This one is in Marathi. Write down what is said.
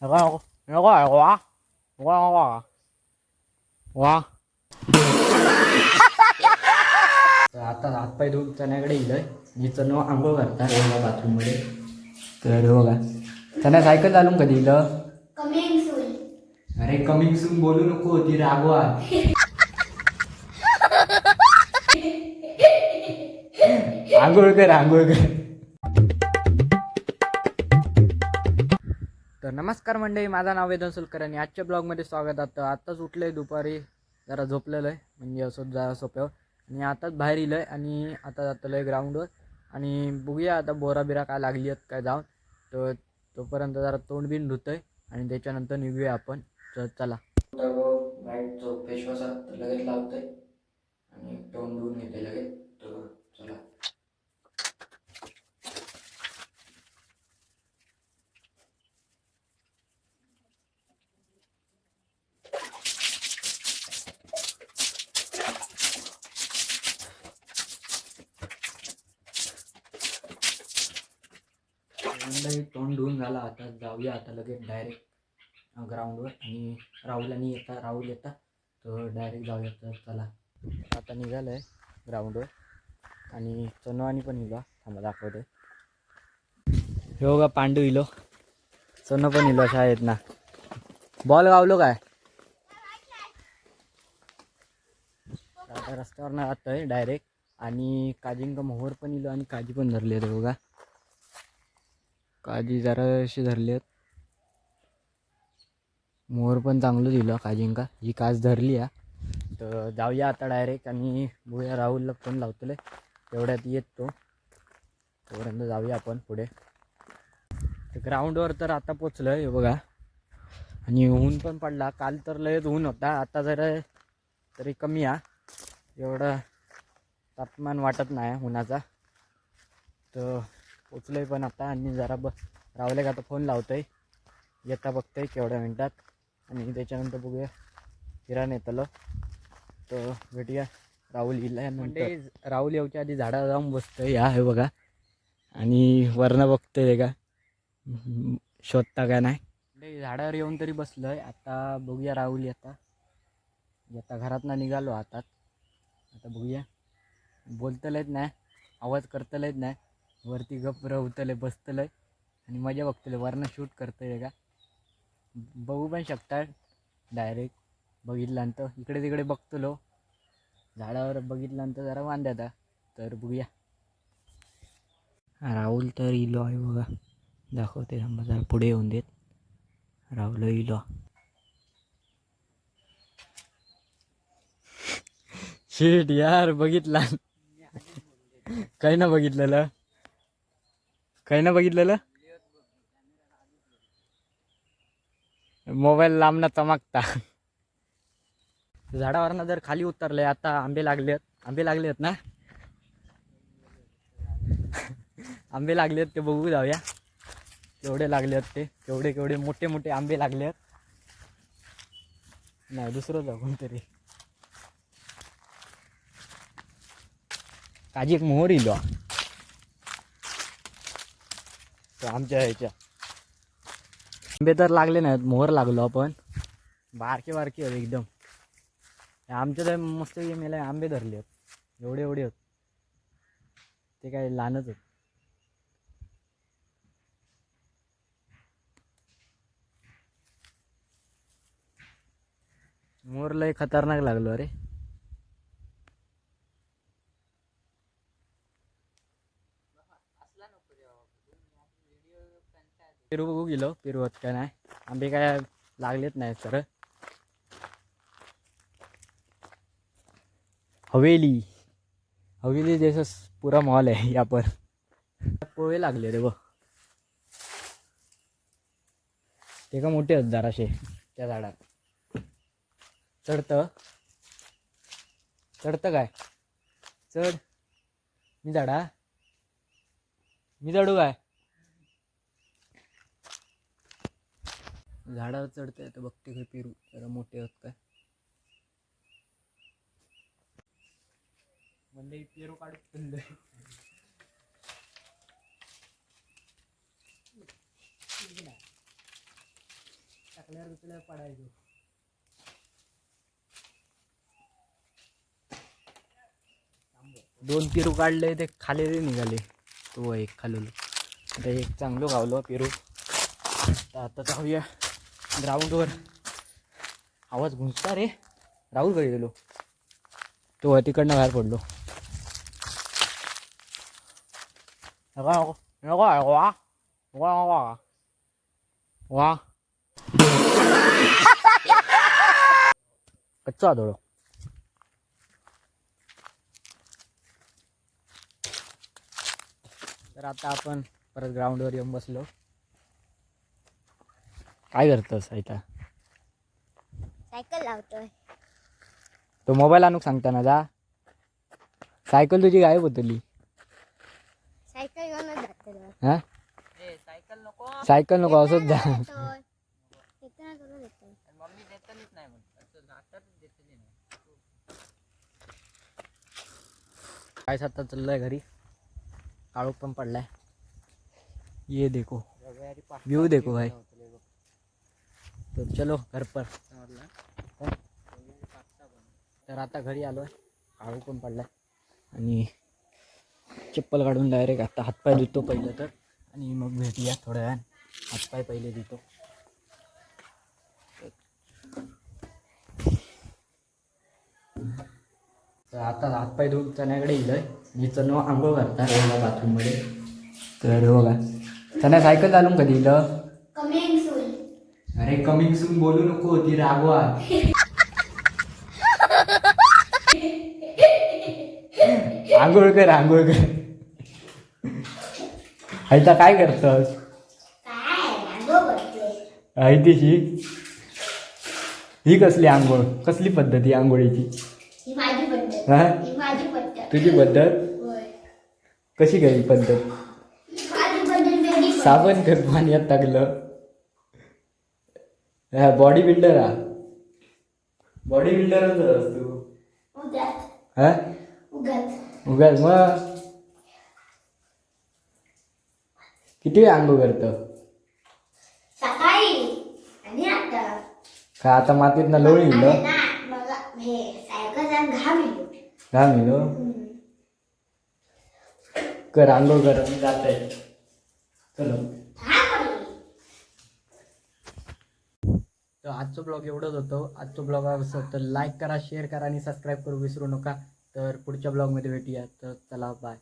नको नको नको आहे वा वा वा वा. आता हातपाय धुवून चण्याकडे येईल मी चनो आंघोळ करता बघा बाथरूममध्ये. तर बघा चण्या सायकल चालून कधी इलं. अरे कमिंग सून बोलू नको ती रागवा. आंघोळ कर आंघोळ कर. तर नमस्कार मंडळी, माझं नाव वेदन सुलकर आणि आजच्या ब्लॉगमध्ये स्वागत आहे. आत्ताच उठलं आहे, दुपारी जरा झोपलेलं आहे म्हणजे असं जरा सोप्यावर आणि आताच बाहेर इलं आहे आणि आता जातलं आहे ग्राउंडवर आणि बघूया आता बोरा बिरा काय लागली आहेत काय जाऊन. तर तोपर्यंत जरा तोंड बिन धुतंय आणि त्याच्यानंतर निघूया आपण. तर चला. वाईट जो फेसवॉश लगेच लावतंय आणि तोंड धुवून घेते लगेच. तर चला. तोंड धुवून झाला, आता जाऊया आता लगेच डायरेक्ट ग्राउंडवर आणि राहुल येता तर डायरेक्ट जाऊया. तर चला आता निघालं आहे ग्राउंडवर आणि चनवानी पण इलो. थांबा दाखवते. हे बघा पांडू इलो, चनो पण इलो शाळेत ना. बॉल गावलो काय आता रस्त्यावर ना जातोय डायरेक्ट आणि काजींका मोहर पण इलो आणि काजी पण धरली आहेत बघा. काजी जरा अशी धरली आहेत, मोहर पण चांगलं दिलं काजींका. ही काज धरली आहे. तर जाऊया आता डायरेक्ट आणि बघूया. राहुलला फोन लावतले तेवढ्यात येतो, तोपर्यंत जाऊया आपण पुढे. तर ग्राउंडवर तर आता पोचलो आहे बघा आणि ऊन पण पडला. काल तर लयच ऊन होता, आता जरा तरी कमी आहे, एवढं तापमान वाटत नाही उन्हाचा. तर पोचलो आहे पण आता आणि जरा राहुले का आता फोन लावतोय, येता बघतोय केवढ्या मिनटात आणि त्याच्यानंतर बघूया फिरायला येतलं. तर भेटूया राहुल इल्यानंतर. राहुल येऊच्या आधी झाडावर जाऊन बसतोय या हे बघा आणि वरनं बघतोय का शोधता का नाही. झाडावर येऊन तरी बसलोय. आता बघूया राहुल आता घरातनं निघालो आता बघूया. बोलतलेच नाही, आवाज करतलेच नाही, वरती गप रवतले बसतलंय आणि मजा बघतले. वरनं शूट करतोय का बघू पण शकता. डायरेक्ट बघितल्यानंतर इकडे तिकडे बघतलो, झाडावर बघितल्यानंतर जरा वांद्याता. तर बघूया. राहुल तर इलो आहे बघा, दाखवते थांबा जरा पुढे येऊन देत. राहुल इलो. शेट यार बघितला काही ना बघितलेलं, काही ना बघितलेलं. मोबाईल लांबना चमकता. झाडावरनं जर खाली उतरले. आता आंबे लागलेत ना. आंबे लागलेत ते बघू जाऊया केवढे लागलेत ते. केवढे मोठे मोठे आंबे लागलेत. नाही दुसरं जाऊ कोणतरी. काजी एक मोहर इलो आमच्या ह्याच्या. आंबे तर लागले नाहीत, मोहर लागलो आपण. बारके बारके आहेत एकदम. आमच्या तर मस्त मेला आंबे धरले आहेत, एवढे आहेत ते काय लहानच आहेत. मोर लय खतरनाक लागलो अरे. पेरू बघू गेलो, पेरू होत काय नाही. आंबे काय लागलेत नाही सर. हवेली जैसा पूरा मॉल है यहाँ पर. पोहे लागले रे बघ, ते का मोठे आहेत जराशे. त्या झाडात चढतं काय चढ. मी चढू काय झाडावर चढतंय. तर बघते काय पेरू जरा मोठे आहेत काय. म्हणजे पेरू काढत टाकल्यावर पडायचो. दोन पेरू काढले ते खालेले निघाले. तो एक खाल्लो. आता एक चांगलं गावलो पेरू. तर आता जाऊया ग्राउंडवर. आवाज घुसता रे. राहुल घरी गेलो. तो तिकडनं बाहेर पडलो. नको नको वा वा वा वा कच्चा थोडं. तर आता आपण परत ग्राउंडवर येऊन बसलो. काय करतोस आता? सायकल लावतोय. तो मोबाईल आणूक सांगताना जा. सायकल तुझी गायब होतली. सायकल घेऊनच जातो. हा सायकल नको असंच जा. काय आता चाललंय घरी. काळोख पण पडलाय. ये देखो व्यू देखो भाई. तो चलो घर पर. तर आता घरी आलोय. काळोख पण पडलाय आणि चप्पल काढून डायरेक्ट आता हातपाय धुतो पहिलं तर. आणि मग भेटूया थोड्या वेळान. हातपाय पहिले धुतो. तर आता हातपाय धुवून चण्याकडे येलोय. मी चनो आंघोळ करता बाथरूम मध्ये. तर बघा चण्या सायकल चालून कधी इलं. Coming soon. अरे कमिंग सून बोलू नको ती रागवा. आंघोळ कर आंघोळ कर. आता काय करतस? तिशी ही कसली आंघोळ. कसली पद्धती आंघोळीची? ही माझी पद्धत. हा ही माझी पद्धत. तुझी पद्धत कशी काय पद्धत? माझी पद्धत वेगळी. साबण कर पाण्यात टाकलं. बॉडी बिल्डर हा. बॉडी बिल्डरच तू. उगाच. हा उगाच. उगाच मग किती वेळ आंघोळ करतं? सकाळी आणि आता. का आता मातीत ना लोळी इलं. मग हे सायकल घाम येतो. घाम इलो. कर आंघोळ कर. मी जात आहे. चलो. तर आजचं ब्लॉग एवढंच होतं. आजचं ब्लॉग असं तर लाईक करा, शेअर करा आणि सबस्क्राईब करू विसरू नका. तर पुढच्या ब्लॉगमध्ये भेटूया. तर चला बाय.